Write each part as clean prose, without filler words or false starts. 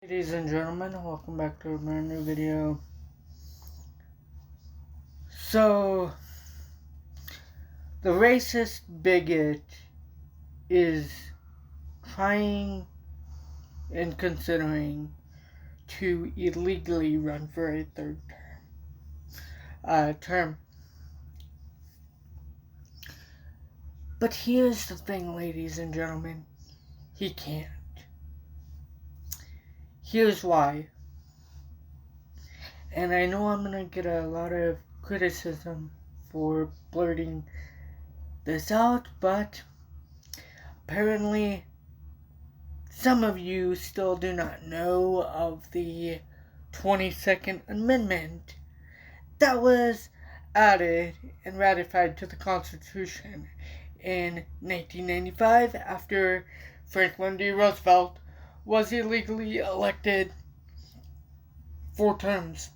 Ladies and gentlemen, welcome back to a brand new video. So, the racist bigot is trying and considering to illegally run for a third term. But here's the thing, ladies and gentlemen, he can't. Here's why. And I know I'm gonna get a lot of criticism for blurting this out, but apparently some of you still do not know of the 22nd Amendment that was added and ratified to the Constitution in 1995 after Franklin D. Roosevelt was illegally elected 4 terms.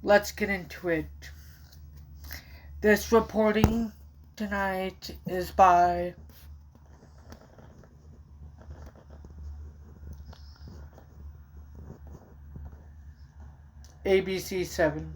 Let's get into it. This reporting tonight is by ABC 7.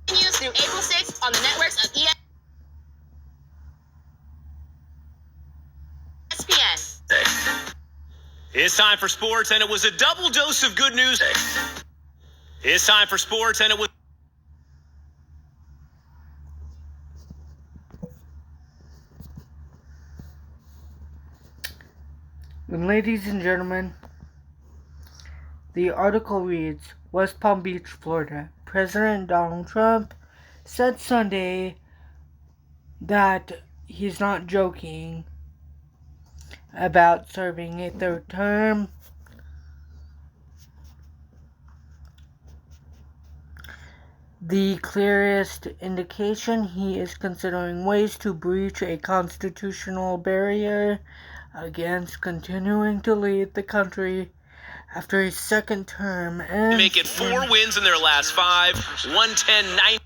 Continues through April 6th on the networks of ESPN. It's time for sports, and it was a double dose of good news. It's time for sports, and it was... And ladies and gentlemen, the article reads, West Palm Beach, Florida. President Donald Trump said Sunday that he's not joking about serving a third term. The clearest indication he is considering ways to breach a constitutional barrier against continuing to lead the country after his second term ends. Make it 4 wins in their last 5, 110-9.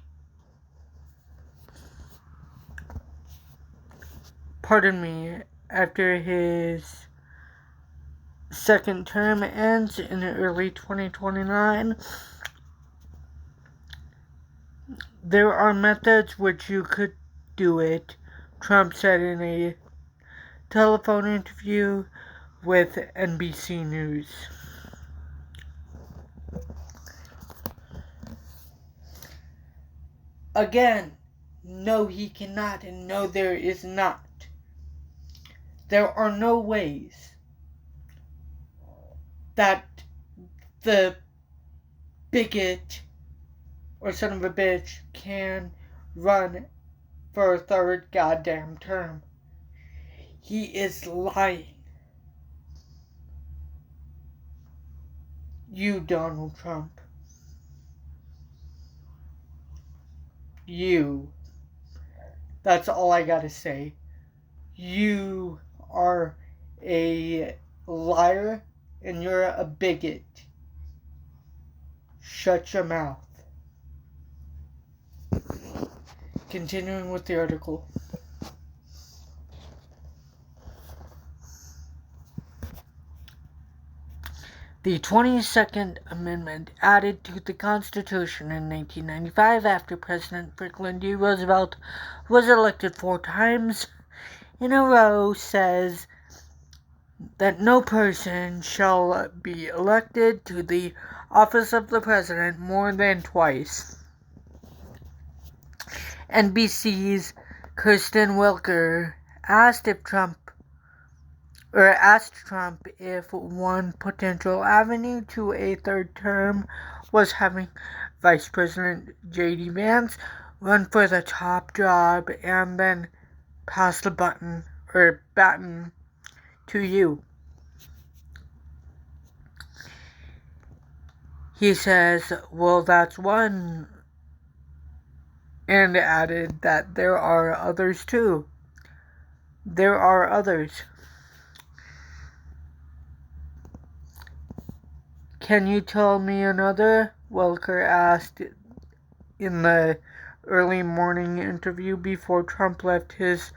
Pardon me, after his second term ends in early 2029, there are methods which you could do it, Trump said in a telephone interview with NBC News. Again, no, he cannot, and no, there is not. There are no ways that the bigot or son of a bitch can run for a third goddamn term. He is lying. You, Donald Trump. You. That's all I gotta say. You are a liar and you're a bigot. Shut your mouth. Continuing with the article. The 22nd Amendment added to the Constitution in 1995 after President Franklin D. Roosevelt was elected 4 times in a row says that no person shall be elected to the office of the president more than twice. NBC's Kristen Welker asked Trump if one potential avenue to a third term was having Vice President J.D. Vance run for the top job and then pass the baton to you. He says, well, that's one, and added that there are others too. There are others. Can you tell me another? Welker asked in the early morning interview before Trump left his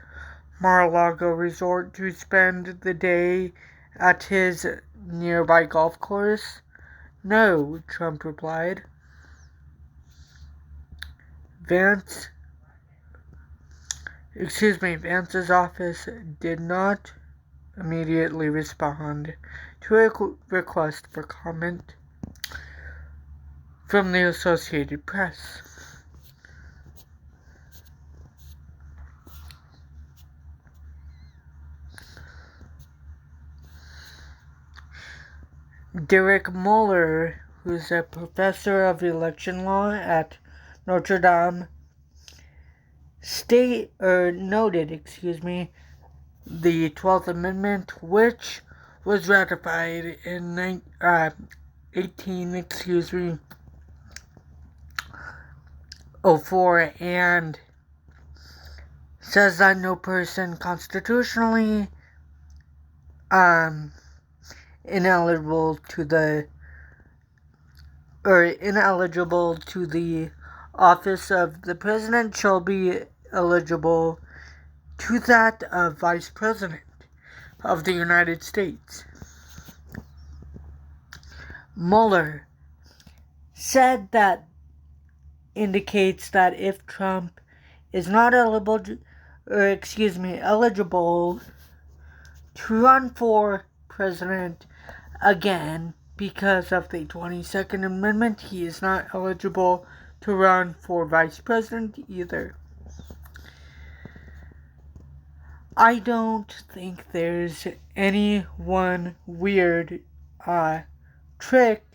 Mar-a-Lago resort to spend the day at his nearby golf course. No, Trump replied. Vance's office did not immediately respond to a request for comment from the Associated Press. Derek Muller, who's a professor of election law at Notre Dame, noted, the 12th Amendment, which was ratified in 1804, and says that no person constitutionally ineligible to the office of the president shall be eligible to that of vice president of the United States. Mueller said that indicates that if Trump is not eligible to run for president again because of the 22nd Amendment, he is not eligible to run for vice president either. I don't think there's any one weird trick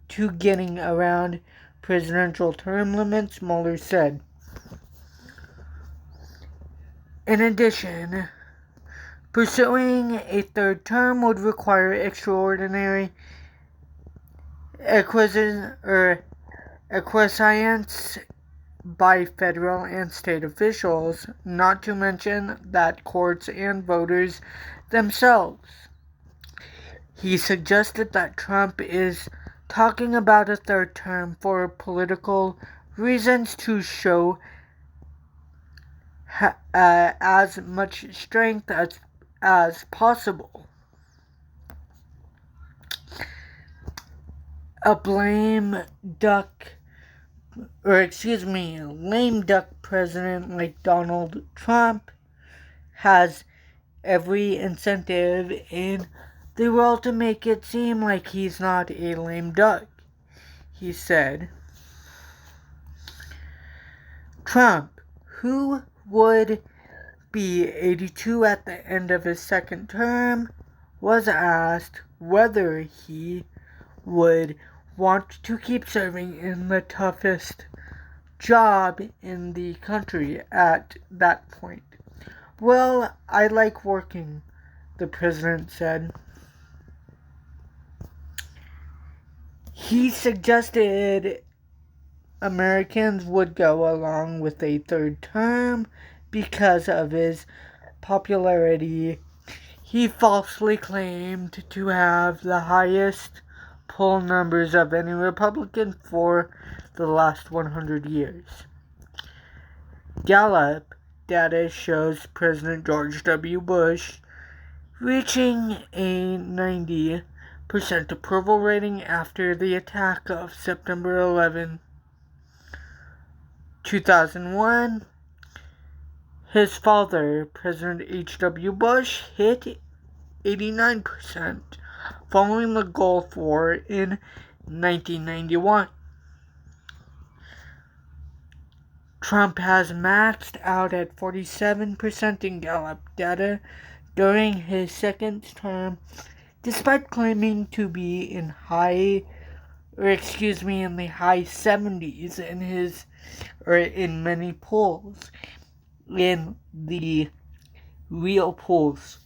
to getting around presidential term limits, Mueller said. In addition, pursuing a third term would require extraordinary acquiescence by federal and state officials, not to mention that courts and voters themselves. He suggested that Trump is talking about a third term for political reasons to show as much strength as possible. A lame duck president like Donald Trump has every incentive in the world to make it seem like he's not a lame duck, he said. Trump, who would be 82 at the end of his second term, was asked whether he would want to keep serving in the toughest job in the country at that point. Well, I like working, the president said. He suggested Americans would go along with a third term because of his popularity. He falsely claimed to have the highest poll numbers of any Republican for the last 100 years. Gallup data shows President George W. Bush reaching a 90% approval rating after the attack of September 11, 2001. His father, President H.W. Bush, hit 89%, following the Gulf War in 1991. Trump has maxed out at 47% in Gallup data during his second term, despite claiming to be in the high 70s in many polls, in the real polls.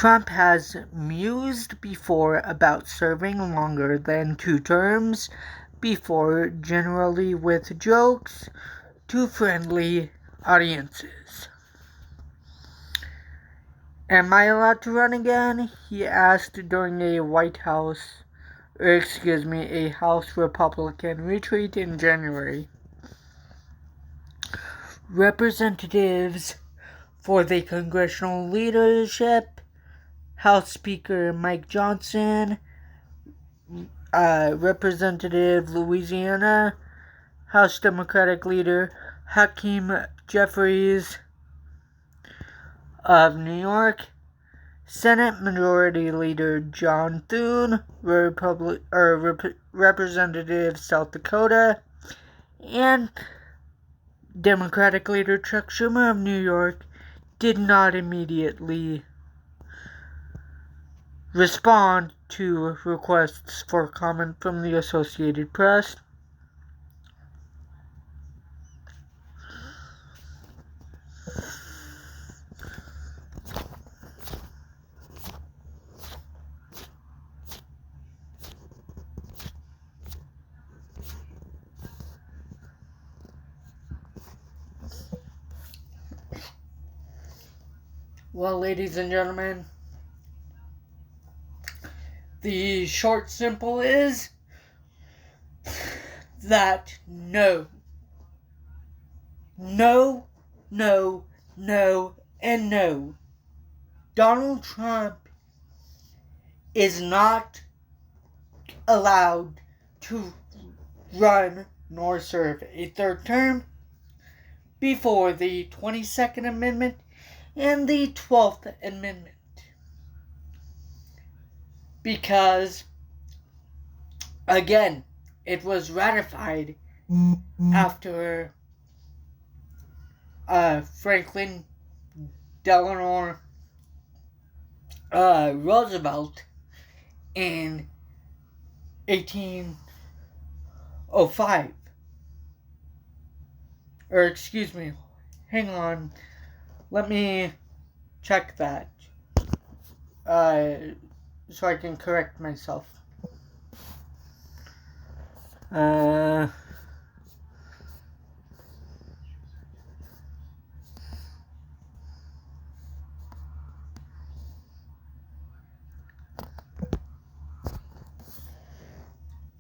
Trump has mused before about serving longer than 2 terms before, generally with jokes to friendly audiences. Am I allowed to run again? He asked during a a House Republican retreat in January. Representatives for the congressional leadership, House Speaker Mike Johnson, Representative Louisiana, House Democratic Leader Hakeem Jeffries of New York, Senate Majority Leader John Thune, Representative South Dakota, and Democratic Leader Chuck Schumer of New York did not immediately respond to requests for comment from the Associated Press. Well, ladies and gentlemen, the short simple is that no, and no. Donald Trump is not allowed to run nor serve a 3rd term before the 22nd Amendment and the 12th Amendment. Because, again, it was ratified after Franklin Delano Roosevelt in 1805. Or, excuse me, hang on. Let me check that. So I can correct myself.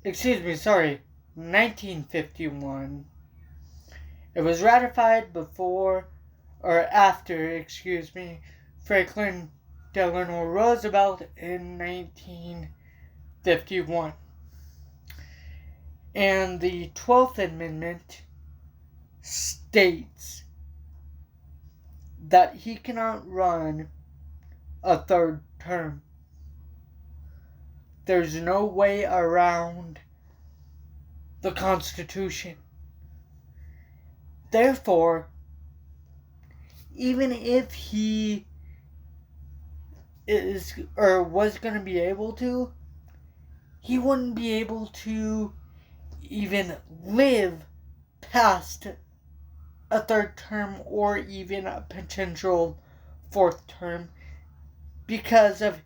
Excuse me, sorry. 1951. It was ratified before, or after, Franklin Delano Roosevelt in 1951. And the 12th Amendment states that he cannot run a 3rd term. There's no way around the Constitution. Therefore, even if he was going to be able to, he wouldn't be able to even live past a 3rd term or even a potential 4th term because of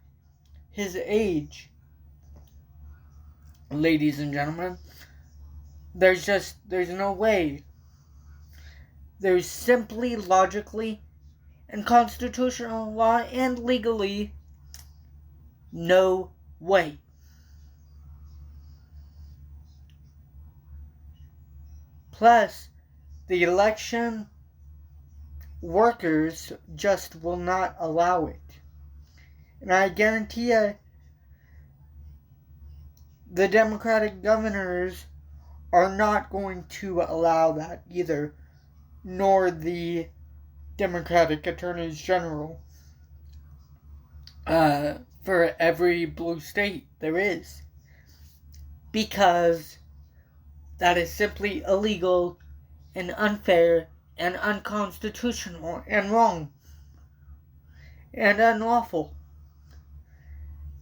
his age. Ladies and gentlemen, there's no way. There's simply, logically, and constitutional law and legally no way. Plus, the election workers just will not allow it. And I guarantee you, the Democratic governors are not going to allow that either, nor the Democratic attorneys general for every blue state there is, because that is simply illegal and unfair and unconstitutional and wrong and unlawful.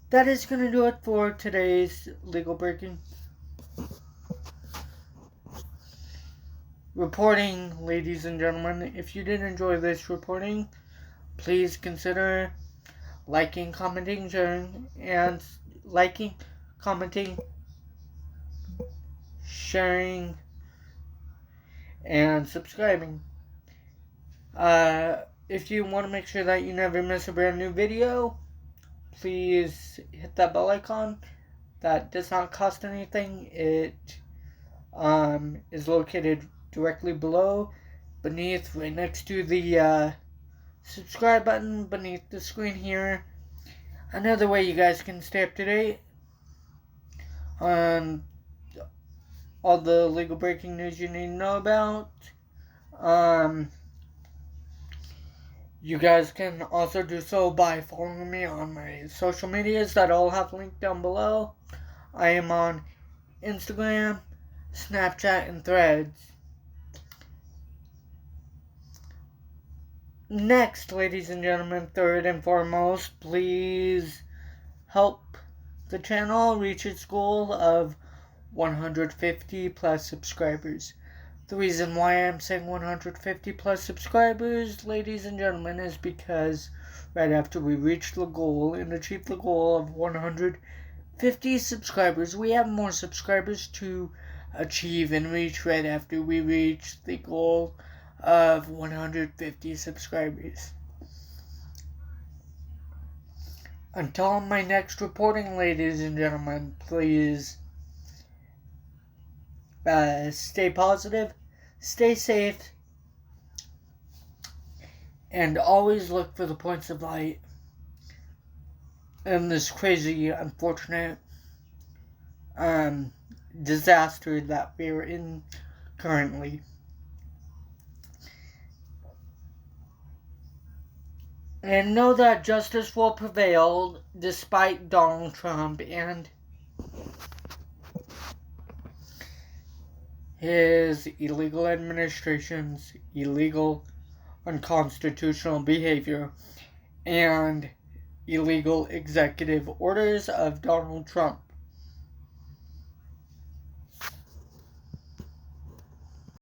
That is going to do it for today's legal breaking. Reporting, ladies and gentlemen. If you did enjoy this reporting, please consider liking, commenting, sharing, and subscribing. If you want to make sure that you never miss a brand new video, please hit that bell icon. That does not cost anything. It is located directly below, beneath, right next to the subscribe button beneath the screen here. Another way you guys can stay up to date on all the legal breaking news you need to know about. You guys can also do so by following me on my social medias that I'll have linked down below. I am on Instagram, Snapchat, and Threads. Next, ladies and gentlemen, third and foremost, please help the channel reach its goal of 150 plus subscribers. The reason why I'm saying 150 plus subscribers, ladies and gentlemen, is because right after we reach the goal and achieve the goal of 150 subscribers, we have more subscribers to achieve and reach right after we reach the goal of 150 subscribers. Until my next reporting, ladies and gentlemen, please stay positive, stay safe, and always look for the points of light in this crazy, unfortunate disaster that we're in currently. And know that justice will prevail despite Donald Trump and his illegal administration's illegal, unconstitutional behavior and illegal executive orders of Donald Trump.